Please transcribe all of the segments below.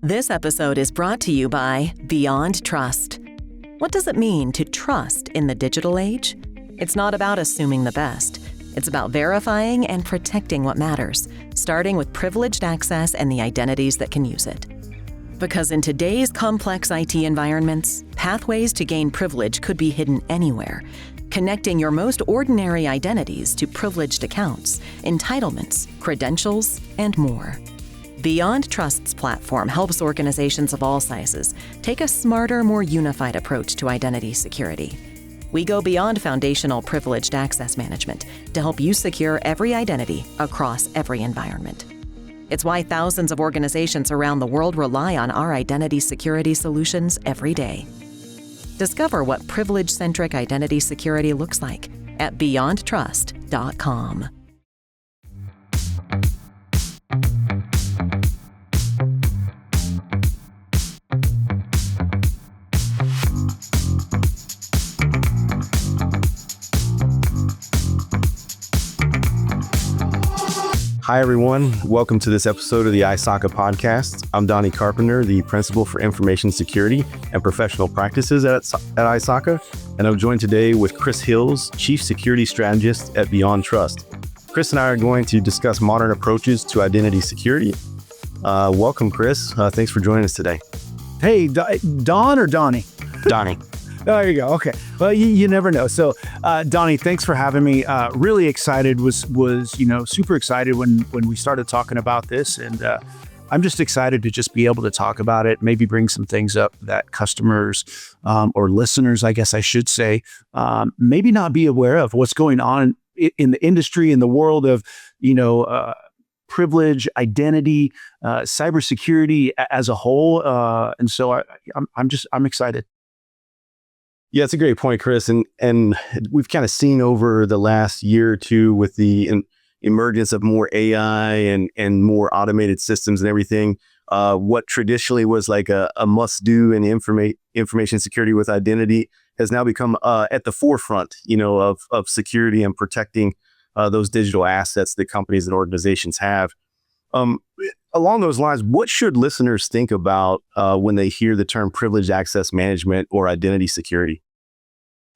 This episode is brought to you by Beyond Trust. What does it mean to trust in the digital age? It's not about assuming the best. It's about verifying and protecting what matters, starting with privileged access and the identities that can use it. Because in today's complex IT environments, pathways to gain privilege could be hidden anywhere, connecting your most ordinary identities to privileged accounts, entitlements, credentials, and more. Beyond Trust's platform helps organizations of all sizes take a smarter, more unified approach to identity security. We go beyond foundational privileged access management to help you secure every identity across every environment. It's why thousands of organizations around the world rely on our identity security solutions every day. Discover what privilege-centric identity security looks like at beyondtrust.com. Hi, everyone. Welcome to this episode of the ISACA podcast. I'm Donnie Carpenter, the Principal for Information Security and Professional Practices at ISACA, and I'm joined today with Chris Hills, Chief Security Strategist at Beyond Trust. Chris and I are going to discuss modern approaches to identity security. Welcome, Chris. Thanks for joining us today. Hey, Don or Donnie? Donnie. There you go. Okay. Well, you never know. So, Donnie, thanks for having me. Really excited. Was super excited when we started talking about this, and I'm just excited to just be able to talk about it. Maybe bring some things up that customers or listeners, I guess I should say, maybe not be aware of what's going on in the industry, in the world of privilege, identity, cybersecurity as a whole. And so I'm excited. Yeah, it's a great point, Chris. And we've kind of seen over the last year or two with the emergence of more AI and more automated systems and everything, what traditionally was like a must-do in information security with identity has now become at the forefront, of security and protecting those digital assets that companies and organizations have. Along those lines, what should listeners think about when they hear the term privileged access management or identity security?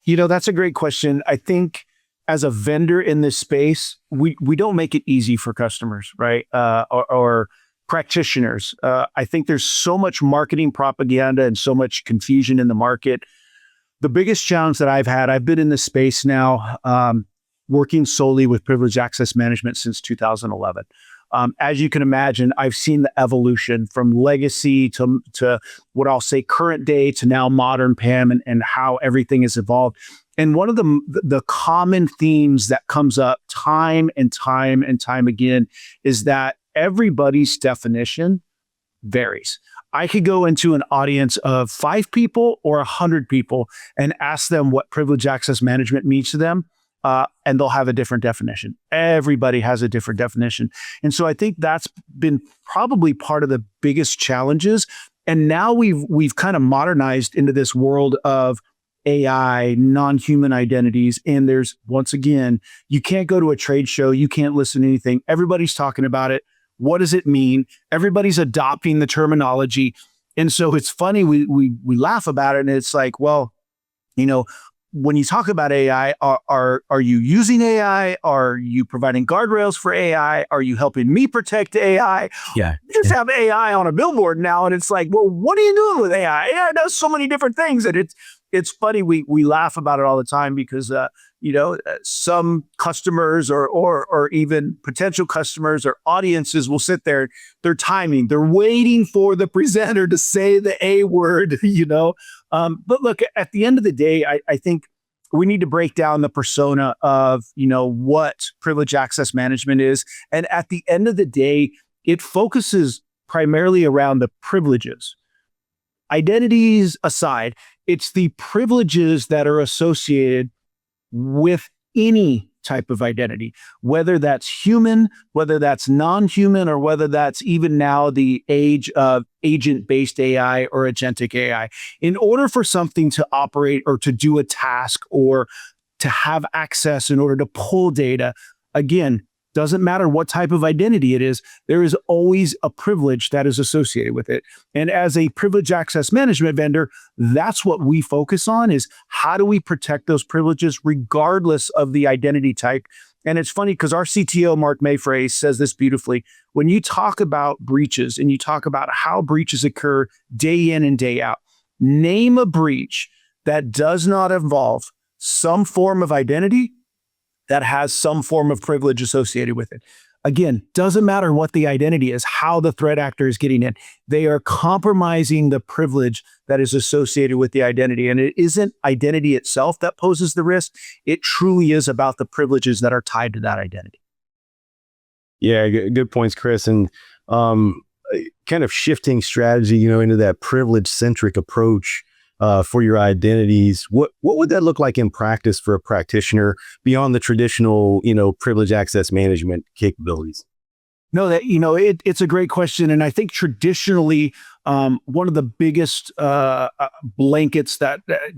That's a great question. I think as a vendor in this space, we don't make it easy for customers, right? Or practitioners. I think there's so much marketing propaganda and so much confusion in the market. The biggest challenge that I've been in this space now, working solely with privileged access management since 2011. As you can imagine, I've seen the evolution from legacy to what I'll say current day to now modern PAM and how everything has evolved. And one of the common themes that comes up time and time again is that everybody's definition varies. I could go into an audience of 5 people or 100 people and ask them what privileged access management means to them. And they'll have a different definition. Everybody has a different definition. And so I think that's been probably part of the biggest challenges. And now we've kind of modernized into this world of AI, non-human identities. And there's, once again, you can't go to a trade show. You can't listen to anything. Everybody's talking about it. What does it mean? Everybody's adopting the terminology. And so it's funny, we laugh about it. And it's like, well, when you talk about AI, are you using AI? Are you providing guardrails for AI? Are you helping me protect AI? Yeah. You just have AI on a billboard now, and it's like, well, what are you doing with AI? AI does so many different things, and it's funny. We laugh about it all the time because some customers or even potential customers or audiences will sit there. They're timing. They're waiting for the presenter to say the A word. But look, at the end of the day, I think we need to break down the persona of, what privileged access management is. And at the end of the day, it focuses primarily around the privileges. Identities aside, it's the privileges that are associated with any type of identity, whether that's human, whether that's non-human, or whether that's even now the age of agent-based AI or agentic AI. In order for something to operate or to do a task or to have access in order to pull data, again, Doesn't matter what type of identity it is, there is always a privilege that is associated with it. And as a privilege access management vendor, that's what we focus on, is how do we protect those privileges regardless of the identity type. And it's funny because our CTO, Mark Mayfray, says this beautifully. When you talk about breaches and you talk about how breaches occur day in and day out, name a breach that does not involve some form of identity that has some form of privilege associated with it. Again, doesn't matter what the identity is, how the threat actor is getting in. They are compromising the privilege that is associated with the identity. And it isn't identity itself that poses the risk. It truly is about the privileges that are tied to that identity. Yeah, good points, Chris. And kind of shifting strategy, into that privilege-centric approach for your identities. What would that look like in practice for a practitioner beyond the traditional, privilege access management capabilities? No, it's a great question. And I think traditionally, one of the biggest blankets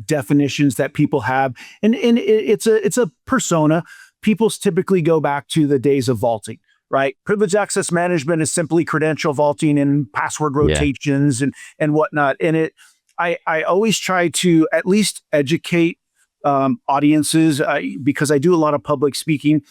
definitions that people have, and it's a persona. People typically go back to the days of vaulting, right? Privilege access management is simply credential vaulting and password rotations and whatnot. And I always try to at least educate audiences because I do a lot of public speaking.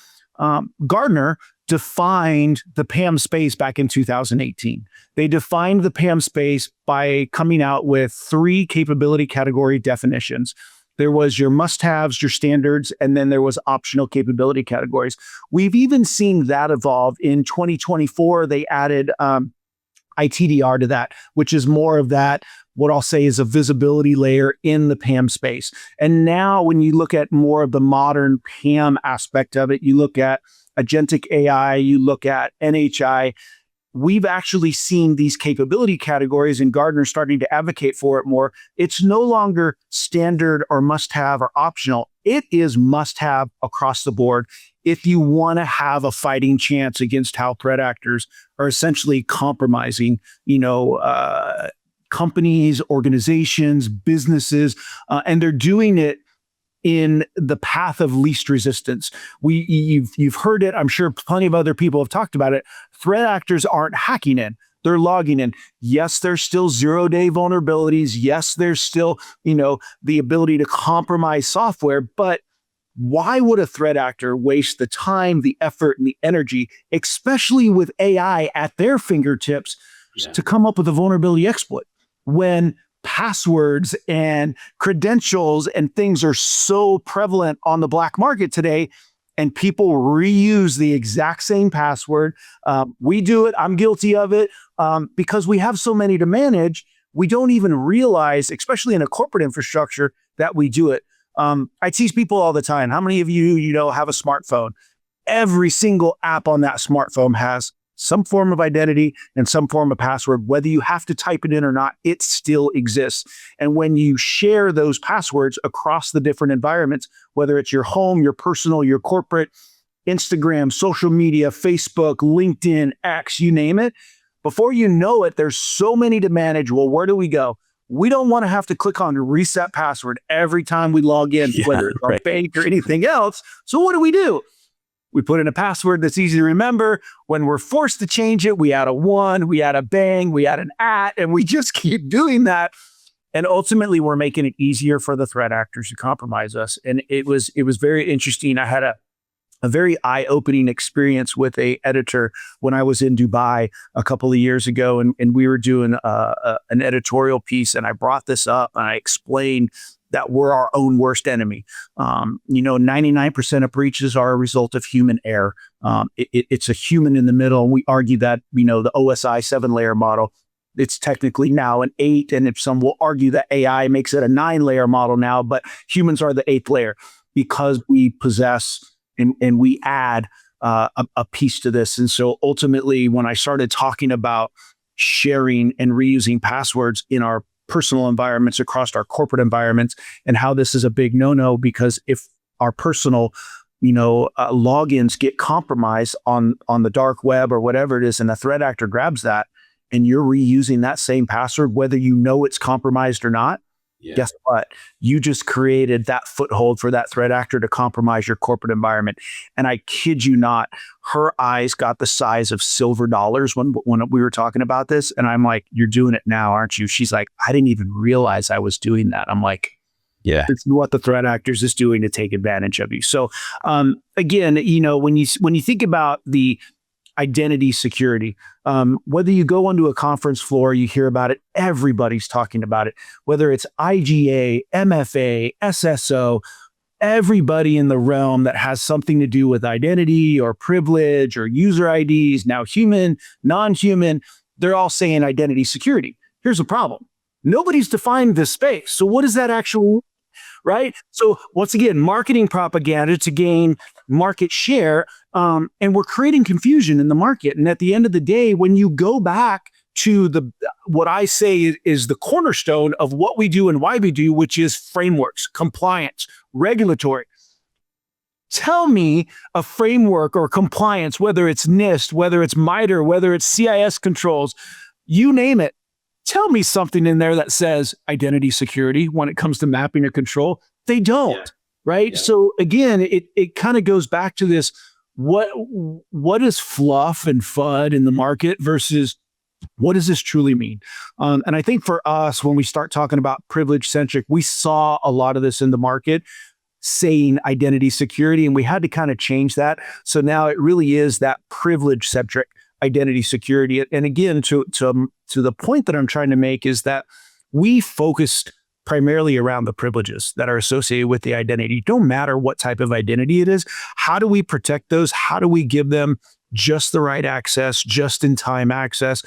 Gartner defined the PAM space back in 2018. They defined the PAM space by coming out with 3 capability category definitions. There was your must-haves, your standards, and then there was optional capability categories. We've even seen that evolve. In 2024, they added ITDR to that, which is more of that, what I'll say is a visibility layer in the PAM space. And now when you look at more of the modern PAM aspect of it, you look at agentic AI, you look at NHI, we've actually seen these capability categories, and Gartner starting to advocate for it more. It's no longer standard or must-have or optional. It is must-have across the board if you want to have a fighting chance against how threat actors are essentially compromising, companies, organizations, businesses, and they're doing it in the path of least resistance. You've heard it. I'm sure plenty of other people have talked about it. Threat actors aren't hacking in. They're logging in. Yes, there's still 0-day vulnerabilities. Yes, there's still, the ability to compromise software. But why would a threat actor waste the time, the effort, and the energy, especially with AI at their fingertips, to come up with a vulnerability exploit when passwords and credentials and things are so prevalent on the black market today, and people reuse the exact same password? We do it. I'm guilty of it because we have so many to manage. We don't even realize, especially in a corporate infrastructure, that we do it. I tease people all the time. How many of you, have a smartphone? Every single app on that smartphone has some form of identity and some form of password. Whether you have to type it in or not, it still exists. And when you share those passwords across the different environments, whether it's your home, your personal, your corporate, Instagram, social media, Facebook, LinkedIn, X, you name it, before you know it, there's so many to manage. Well, where do we go? We don't want to have to click on reset password every time we log in, whether it's our bank or anything else. So what do? We put in a password that's easy to remember. When we're forced to change it, we add a 1, we add a bang, we add an @ and we just keep doing that. And ultimately, we're making it easier for the threat actors to compromise us. And it was very interesting. I had a very eye-opening experience with an editor when I was in Dubai a couple of years ago, and we were doing an editorial piece, and I brought this up and I explained that we're our own worst enemy. 99% of breaches are a result of human error. It's a human in the middle. And we argue that, the OSI 7-layer model, it's technically now an 8. And if some will argue that AI makes it a 9-layer model now, but humans are the 8th layer because we possess and we add a piece to this. And so ultimately, when I started talking about sharing and reusing passwords in our personal environments across our corporate environments, and how this is a big no-no, because if our personal, logins get compromised on the dark web or whatever it is, and a threat actor grabs that, and you're reusing that same password, whether it's compromised or not, Guess what? You just created that foothold for that threat actor to compromise your corporate environment. And I kid you not, her eyes got the size of silver dollars when we were talking about this. And I'm like, you're doing it now, aren't you? She's like, I didn't even realize I was doing that. I'm like, Yeah. it's what the threat actors is doing to take advantage of you. So again, when you think about the identity security, whether you go onto a conference floor, you hear about it, everybody's talking about it, whether it's IGA, MFA, SSO, everybody in the realm that has something to do with identity or privilege or user IDs, now human, non-human, they're all saying identity security. Here's the problem. Nobody's defined this space. So what does that actually mean? Right? So once again, marketing propaganda to gain market share, and we're creating confusion in the market. And at the end of the day, when you go back to what I say is the cornerstone of what we do and why we do, which is frameworks, compliance, regulatory. Tell me a framework or compliance, whether it's NIST, whether it's MITRE, whether it's CIS controls, you name it. Tell me something in there that says identity security when it comes to mapping or control. They don't, right? Yeah. So again, it kind of goes back to this, what is fluff and FUD in the market versus what does this truly mean? And I think for us, when we start talking about privilege-centric, we saw a lot of this in the market saying identity security, and we had to kind of change that. So now it really is that privilege-centric identity security. And again, to the point that I'm trying to make is that we focused primarily around the privileges that are associated with the identity. Don't matter what type of identity it is. How do we protect those? How do we give them just the right access, just in time access,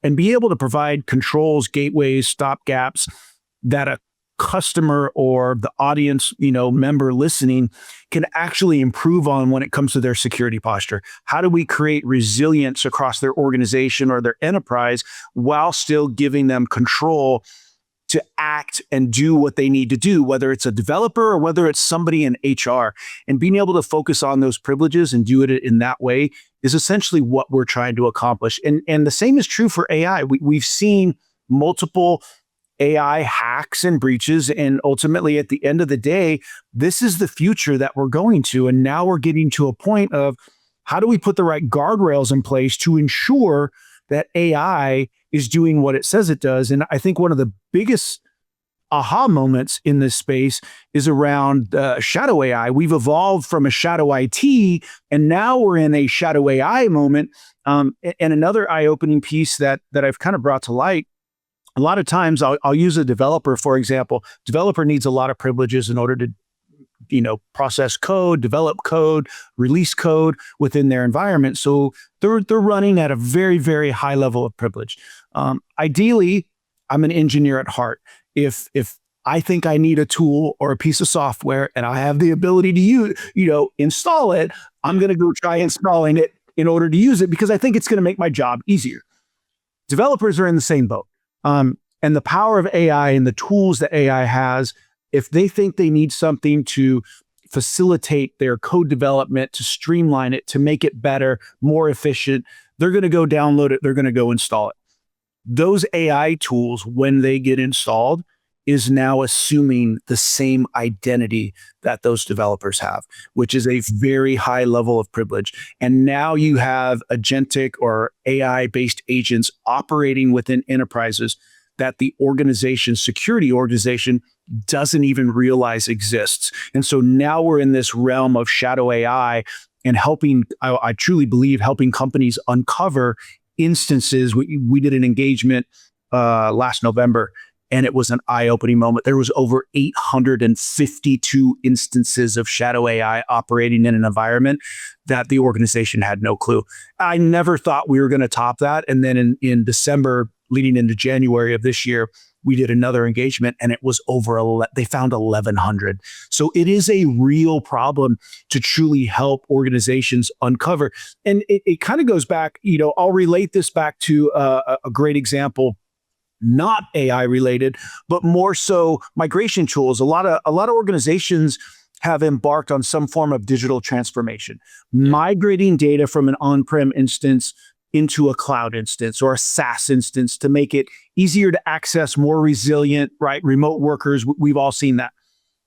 and be able to provide controls, gateways, stopgaps that a customer or the audience, member listening can actually improve on when it comes to their security posture? How do we create resilience across their organization or their enterprise while still giving them control to act and do what they need to do, whether it's a developer or whether it's somebody in HR? And being able to focus on those privileges and do it in that way is essentially what we're trying to accomplish. And the same is true for AI. We've seen multiple AI hacks and breaches. And ultimately, at the end of the day, this is the future that we're going to. And now we're getting to a point of how do we put the right guardrails in place to ensure that AI is doing what it says it does? And I think one of the biggest aha moments in this space is around shadow AI. We've evolved from a shadow IT, and now we're in a shadow AI moment. And another eye-opening piece that I've kind of brought to light, a lot of times I'll use a developer, for example. Developer needs a lot of privileges in order to, process code, develop code, release code within their environment. So they're running at a very, very high level of privilege. Ideally, I'm an engineer at heart. If I think I need a tool or a piece of software and I have the ability to install it, I'm going to go try installing it in order to use it because I think it's going to make my job easier. Developers are in the same boat. And the power of AI and the tools that AI has, if they think they need something to facilitate their code development, to streamline it, to make it better, more efficient, they're going to go download it. They're going to go install it. Those AI tools, when they get installed, is now assuming the same identity that those developers have, which is a very high level of privilege. And now you have agentic or AI-based agents operating within enterprises that the security organization doesn't even realize exists. And so now we're in this realm of shadow AI and I truly believe, helping companies uncover instances. We did an engagement last November, and it was an eye-opening moment. There was over 852 instances of shadow AI operating in an environment that the organization had no clue. I never thought we were going to top that. And then in December, leading into January of this year, we did another engagement, and it was they found 1,100. So it is a real problem to truly help organizations uncover. And it kind of goes back, I'll relate this back to a great example, not AI related, but more so migration tools. A lot of organizations have embarked on some form of digital transformation, migrating data from an on-prem instance into a cloud instance or a SaaS instance to make it easier to access, more resilient, right? Remote workers, we've all seen that.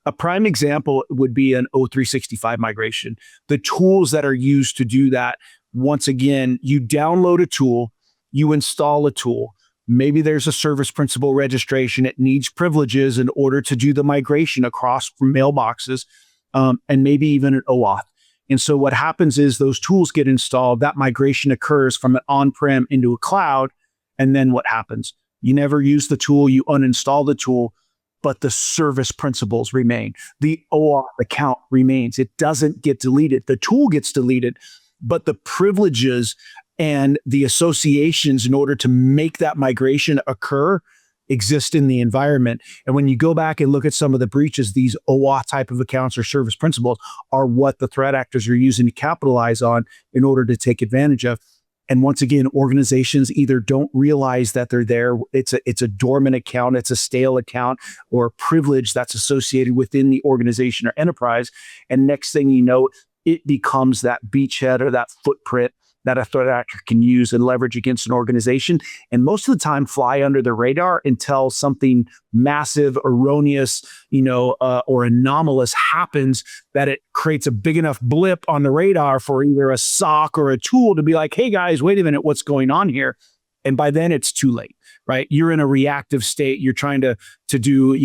A prime example would be an O365 migration. The tools that are used to do that, once again, you download a tool, you install a tool. Maybe there's a service principal registration. It needs privileges in order to do the migration across mailboxes, and maybe even an OAuth. And so what happens is those tools get installed, that migration occurs from an on-prem into a cloud. And then what happens? You never use the tool, you uninstall the tool, but the service principals remain. The OAuth account remains. It doesn't get deleted. The tool gets deleted, but the privileges and the associations in order to make that migration occur exist in the environment. And when you go back and look at some of the breaches, these OAuth type of accounts or service principals are what the threat actors are using to capitalize on in order to take advantage of. And once again, organizations either don't realize that they're there. It's a dormant account, it's a stale account, or a privilege that's associated within the organization or enterprise. And next thing you know, it becomes that beachhead or that footprint that a threat actor can use and leverage against an organization. And most of the time fly under the radar until something massive, erroneous, or anomalous happens that it creates a big enough blip on the radar for either a SOC or a tool to be like, hey guys, wait a minute, what's going on here? And by then it's too late, right? You're in a reactive state. You're trying to do,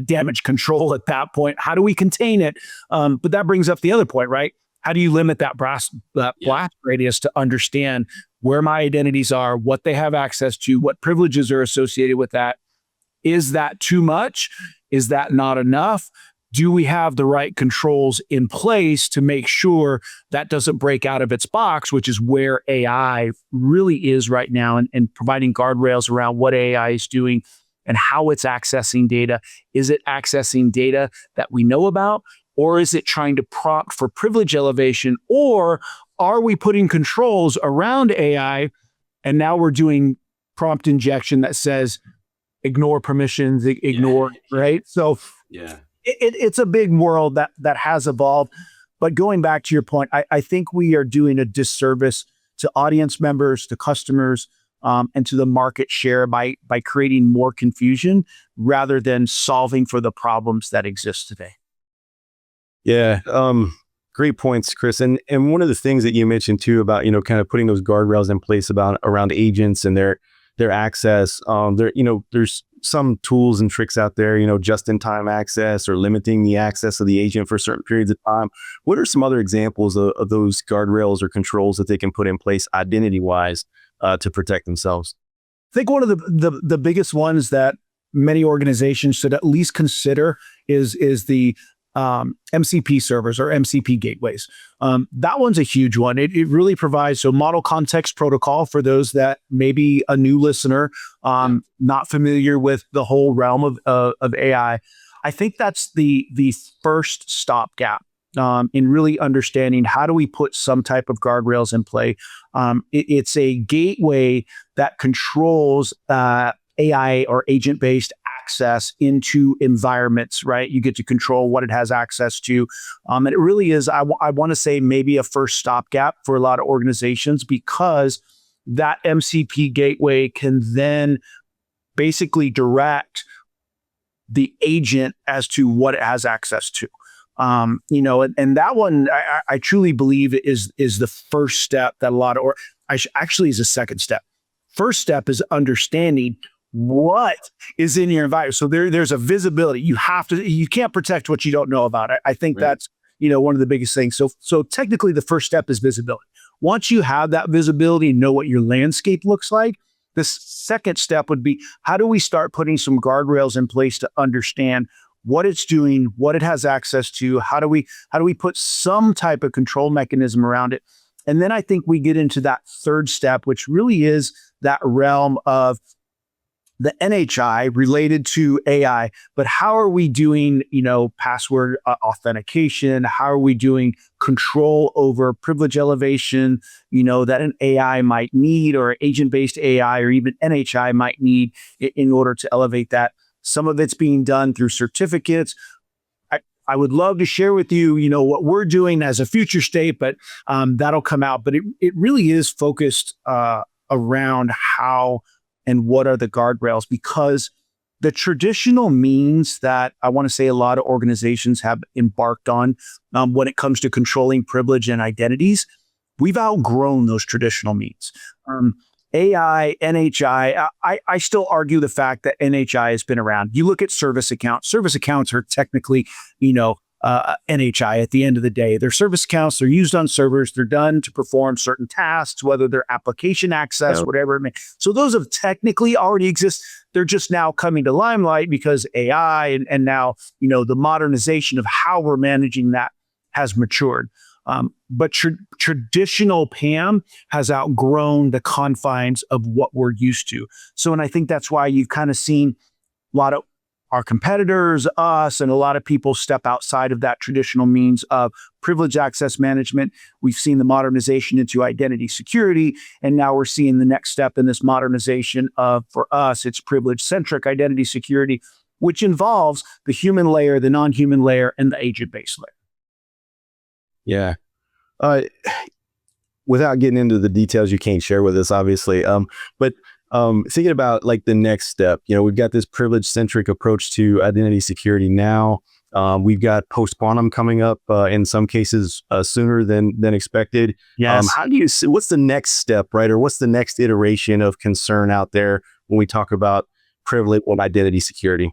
damage control at that point. How do we contain it? But that brings up the other point, right? How do you limit that blast radius to understand where my identities are, what they have access to, what privileges are associated with that? Is that too much? Is that not enough? Do we have the right controls in place to make sure that doesn't break out of its box, which is where AI really is right now, and providing guardrails around what AI is doing and how it's accessing data. Is it accessing data that we know about? Or is it trying to prompt for privilege elevation? Or are we putting controls around AI and now we're doing prompt injection that says, ignore permissions, ignore, right? So it's a big world that has evolved. But going back to your point, I think we are doing a disservice to audience members, to customers, and to the market share by creating more confusion rather than solving for the problems that exist today. Yeah. Great points, Chris. And one of the things that you mentioned too about, kind of putting those guardrails in place around agents and their access. There's some tools and tricks out there, just-in-time access or limiting the access of the agent for certain periods of time. What are some other examples of those guardrails or controls that they can put in place identity-wise to protect themselves? I think one of the biggest ones that many organizations should at least consider is the MCP servers or MCP gateways. That one's a huge one. It really provides model context protocol for those that may be a new listener, not familiar with the whole realm of AI. I think that's the first stopgap in really understanding how do we put some type of guardrails in play. It's a gateway that controls AI or agent-based access into environments, right? You get to control what it has access to. And it really is, I want to say, maybe a first stopgap for a lot of organizations, because that MCP gateway can then basically direct the agent as to what it has access to. And that one, I truly believe is the first step that a lot of, actually is a second step. First step is understanding what is in your environment. So there's a visibility. You can't protect what you don't know about. I think that's, one of the biggest things. So technically the first step is visibility. Once you have that visibility and know what your landscape looks like, the second step would be, how do we start putting some guardrails in place to understand what it's doing, what it has access to? How do we put some type of control mechanism around it? And then I think we get into that third step, which really is that realm of the NHI related to AI, but how are we doing, password authentication? How are we doing control over privilege elevation, that an AI might need, or agent-based AI or even NHI might need in order to elevate that? Some of it's being done through certificates. I would love to share with you, what we're doing as a future state, but that'll come out. But it really is focused around how and what are the guardrails, because the traditional means that I want to say a lot of organizations have embarked on when it comes to controlling privilege and identities, we've outgrown those traditional means. AI, NHI, I still argue the fact that NHI has been around. You look at service accounts. Service accounts are technically, NHI at the end of the day. They're service accounts. They're used on servers. They're done to perform certain tasks, whether they're application access, whatever it may. So those have technically already exist. They're just now coming to limelight because AI and now, the modernization of how we're managing that has matured. But traditional PAM has outgrown the confines of what we're used to. So, and I think that's why you've kind of seen a lot of our competitors, us, and a lot of people step outside of that traditional means of privileged access management. We've seen the modernization into identity security, and now we're seeing the next step in this modernization of, for us, it's privilege-centric identity security, which involves the human layer, the non-human layer, and the agent-based layer. Yeah. Without getting into the details you can't share with us, obviously. But thinking about like the next step, we've got this privilege-centric approach to identity security now. We've got post-quantum coming up in some cases sooner than expected. Yes. How do you see, what's the next step, right? Or what's the next iteration of concern out there when we talk about privilege and identity security?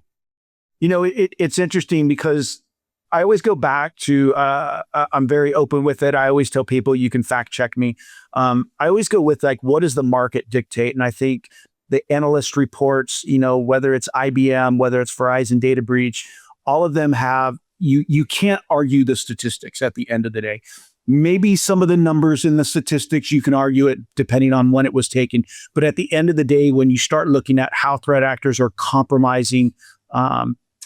It's interesting because I always go back to, I'm very open with it. I always tell people you can fact check me. I always go with like, what does the market dictate? And I think the analyst reports, whether it's IBM, whether it's Verizon data breach, all of them have, you can't argue the statistics at the end of the day. Maybe some of the numbers in the statistics, you can argue it depending on when it was taken. But at the end of the day, when you start looking at how threat actors are compromising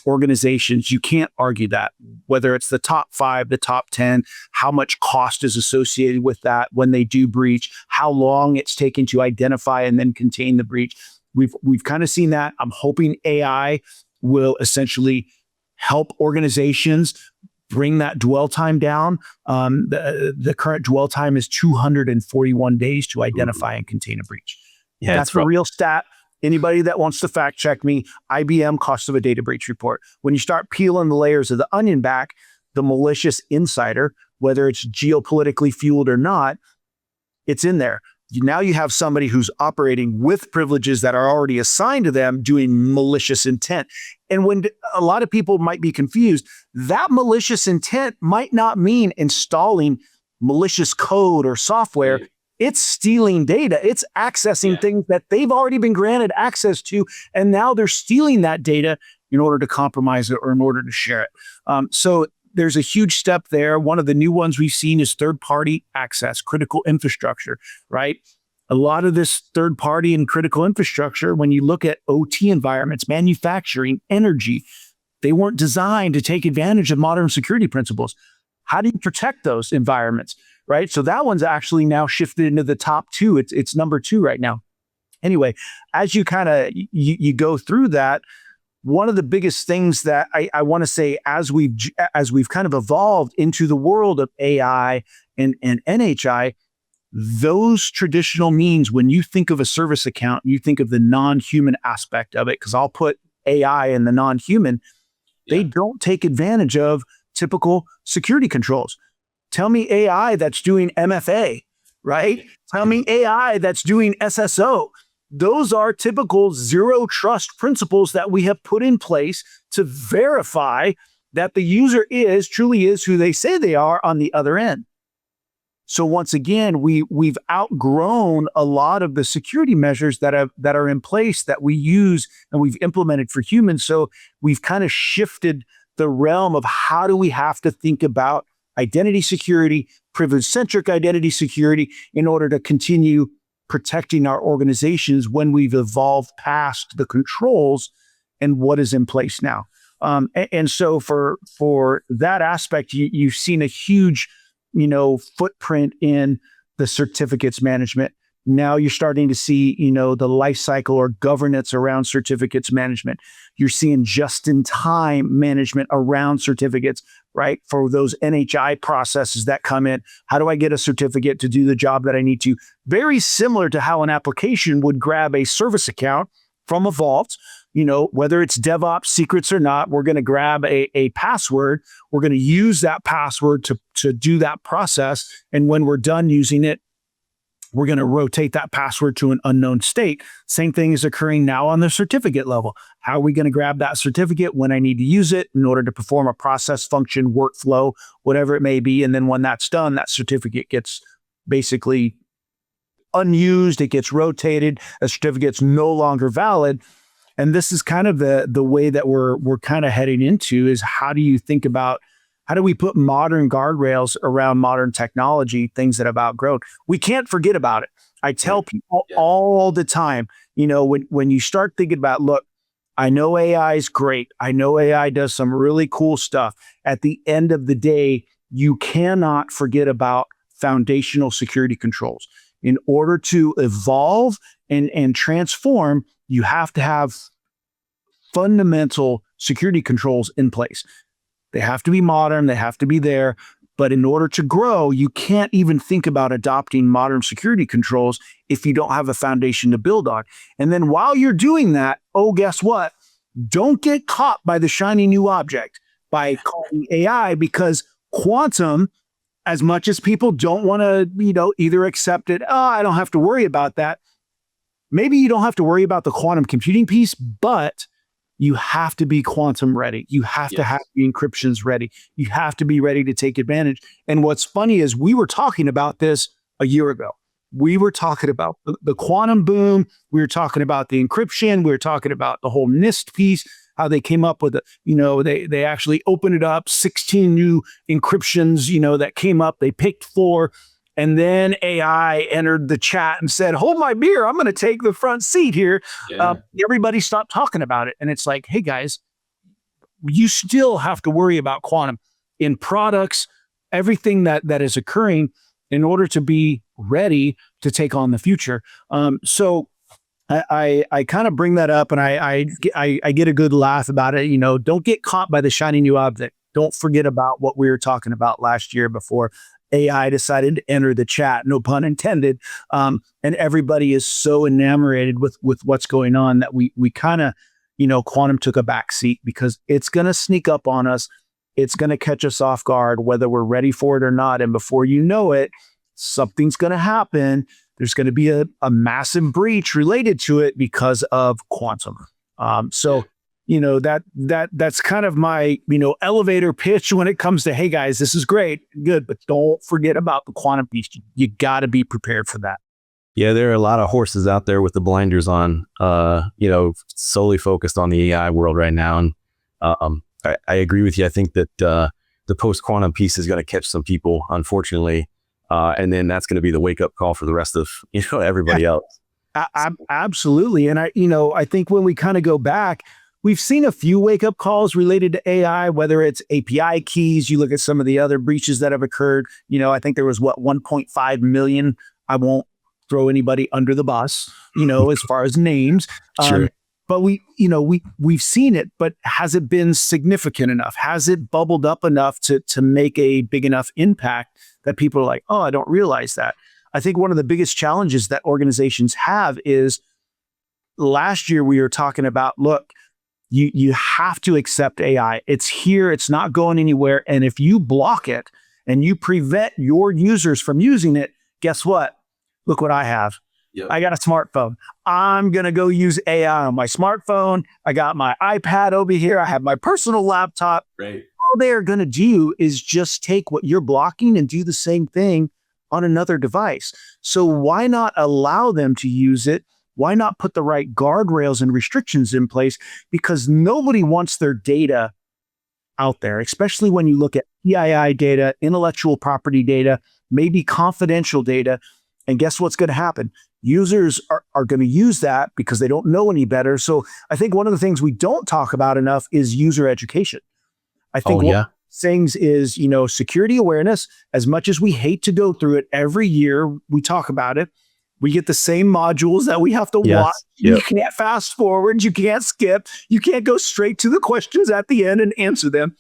organizations, you can't argue that, whether it's the top 5, the top 10, how much cost is associated with that when they do breach, how long it's taken to identify and then contain the breach. We've kind of seen that. I'm hoping AI will essentially help organizations bring that dwell time down. The current dwell time is 241 days to identify and contain a breach. Yeah, that's the real stat. Anybody that wants to fact check me, IBM cost of a data breach report. When you start peeling the layers of the onion back, the malicious insider, whether it's geopolitically fueled or not, it's in there. Now you have somebody who's operating with privileges that are already assigned to them doing malicious intent. And when a lot of people might be confused, that malicious intent might not mean installing malicious code or software. It's stealing data. It's accessing things that they've already been granted access to, and now they're stealing that data in order to compromise it or in order to share it. So there's a huge step there. One of the new ones we've seen is third-party access, critical infrastructure, right? A lot of this third-party and critical infrastructure, when you look at OT environments, manufacturing, energy, they weren't designed to take advantage of modern security principles. How do you protect those environments? Right. So that one's actually now shifted into the top 2. It's number 2 right now. Anyway, as you kind of you go through that, one of the biggest things that I want to say as we've kind of evolved into the world of AI and NHI, those traditional means, when you think of a service account, you think of the non-human aspect of it, because I'll put AI in the non-human. They don't take advantage of typical security controls. Tell me AI that's doing MFA, right? Tell me AI that's doing SSO. Those are typical zero trust principles that we have put in place to verify that the user truly is who they say they are on the other end. So once again, we've outgrown a lot of the security measures that are in place that we use and we've implemented for humans. So we've kind of shifted the realm of how do we have to think about identity security, privilege-centric identity security, in order to continue protecting our organizations when we've evolved past the controls and what is in place now. And so for that aspect, you've seen a huge, footprint in the certificates management. Now you're starting to see, the life cycle or governance around certificates management. You're seeing just-in-time management around certificates, right? For those NHI processes that come in. How do I get a certificate to do the job that I need to? Very similar to how an application would grab a service account from a vault. Whether it's DevOps secrets or not, we're going to grab a password. We're going to use that password to do that process. And when we're done using it, we're going to rotate that password to an unknown state. Same thing is occurring now on the certificate level. How are we going to grab that certificate when I need to use it in order to perform a process, function, workflow, whatever it may be? And then when that's done, that certificate gets basically unused. It gets rotated. A certificate's no longer valid. And this is kind of the way that we're kind of heading into is how do we put modern guardrails around modern technology, things that have outgrown? We can't forget about it. I tell people all the time, when you start thinking about, look, I know AI is great. I know AI does some really cool stuff. At the end of the day, you cannot forget about foundational security controls. In order to evolve and transform, you have to have fundamental security controls in place. They have to be modern, they have to be there. But in order to grow, you can't even think about adopting modern security controls if you don't have a foundation to build on. And then while you're doing that, guess what? Don't get caught by the shiny new object by calling AI, because quantum, as much as people don't want to, either accept it, I don't have to worry about that. Maybe you don't have to worry about the quantum computing piece, but you have to be quantum ready. You have to have the encryptions ready. You have to be ready to take advantage. And what's funny is we were talking about this a year ago. We were talking about the quantum boom. We were talking about the encryption. We were talking about the whole NIST piece, how they came up with they actually opened it up, 16 new encryptions, that came up. They picked 4. And then AI entered the chat and said, hold my beer, I'm going to take the front seat here. Everybody stopped talking about it. And it's like, hey, guys, you still have to worry about quantum in products, everything that is occurring in order to be ready to take on the future. So I kind of bring that up and I get a good laugh about it. Don't get caught by the shiny new object. Don't forget about what we were talking about last year before AI decided to enter the chat, no pun intended. And everybody is so enamored with what's going on that we kind of, quantum took a back seat because it's going to sneak up on us. It's going to catch us off guard, whether we're ready for it or not. And before you know it, something's going to happen. There's going to be a massive breach related to it because of quantum. That's kind of my, elevator pitch when it comes to, hey guys, this is great, good, but don't forget about the quantum piece. You got to be prepared for that. Yeah, there are a lot of horses out there with the blinders on, solely focused on the AI world right now. And I agree with you. I think that the post-quantum piece is going to catch some people, unfortunately. And then that's going to be the wake-up call for the rest of, everybody else. Absolutely. And I think when we kind of go back, we've seen a few wake-up calls related to AI, whether it's API keys. You look at some of the other breaches that have occurred. I think there was 1.5 million. I won't throw anybody under the bus, as far as names. Sure. But we've seen it, but has it been significant enough? Has it bubbled up enough to make a big enough impact that people are like, oh, I don't realize that? I think one of the biggest challenges that organizations have is last year we were talking about, look, you have to accept AI. It's here. It's not going anywhere. And if you block it and you prevent your users from using it, guess what? Look what I have. Yep. I got a smartphone. I'm going to go use AI on my smartphone. I got my iPad over here. I have my personal laptop. Right. All they're going to do is just take what you're blocking and do the same thing on another device. So why not allow them to use it? Why not put the right guardrails and restrictions in place? Because nobody wants their data out there, especially when you look at PII data, intellectual property data, maybe confidential data. And guess what's going to happen? Users are going to use that because they don't know any better. So I think one of the things we don't talk about enough is user education. I think one of the things is, security awareness. As much as we hate to go through it every year, we talk about it. We get the same modules that we have to Yes. watch. Yep. You can't fast forward. You can't skip. You can't go straight to the questions at the end and answer them.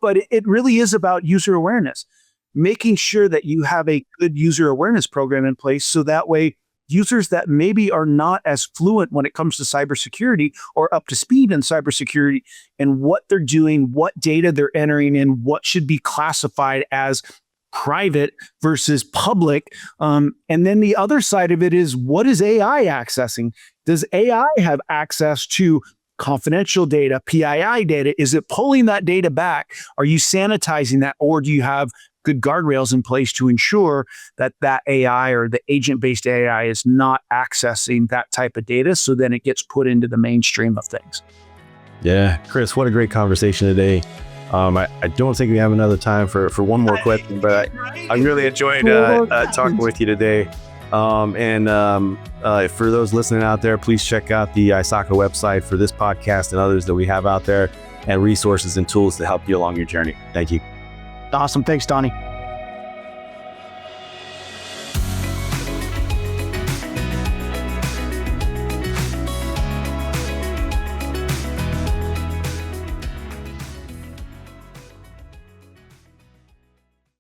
But it really is about user awareness, making sure that you have a good user awareness program in place, so that way users that maybe are not as fluent when it comes to cybersecurity or up to speed in cybersecurity and what they're doing, what data they're entering in, what should be classified as private versus public. And then the other side of it is, what is AI accessing? Does AI have access to confidential data, PII data? Is it pulling that data back? Are you sanitizing that? Or do you have good guardrails in place to ensure that that AI or the agent-based AI is not accessing that type of data, so then it gets put into the mainstream of things? Yeah, Chris, what a great conversation today. I don't think we have another time for one more question, but I really enjoyed talking with you today. For those listening out there, please check out the ISACA website for this podcast and others that we have out there, and resources and tools to help you along your journey. Thank you. Awesome. Thanks, Donnie.